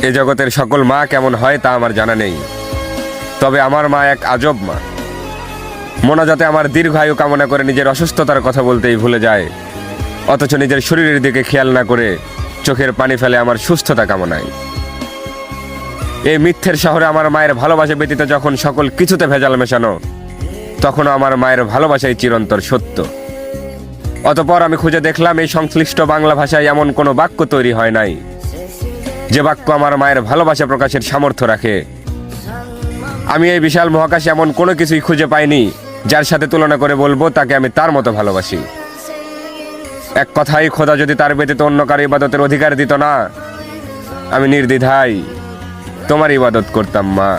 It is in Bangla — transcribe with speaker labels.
Speaker 1: এ জগতের সকল মা কেমন হয় তা আমার জানা নেই, তবে আমার মা এক আজব মা। মোনাজাতে আমার দীর্ঘায়ু কামনা করে নিজের অসুস্থতার কথা বলতেই ভুলে যায়, অথচ নিজের শরীরের দিকে খেয়াল না করে চোখের পানি ফেলে আমার সুস্থতা কামনায়। এই মিথ্যের শহরে আমার মায়ের ভালোবাসা ব্যতীত যখন সকল কিছুতে ভেজাল মেশানো, তখনও আমার মায়ের ভালোবাসাই চিরন্তর সত্য। অতঃপর আমি খুঁজে দেখলাম এই সংশ্লিষ্ট বাংলা ভাষায় এমন কোনো বাক্য তৈরি হয় নাই যে বাক্য আমার মায়ের ভালোবাসা প্রকাশের সামর্থ্য রাখে। আমি এই বিশাল মহাকাশে এমন কোনো কিছুই খুঁজে পাইনি যার সাথে তুলনা করে বলবো তাকে আমি তার মতো ভালোবাসি। এক কথায়, খোদা যদি তার ব্যতীত অন্য কারো ইবাদতের অধিকার দিত না, আমি নির্দ্বিধায় তোমার ইবাদত করতাম মা।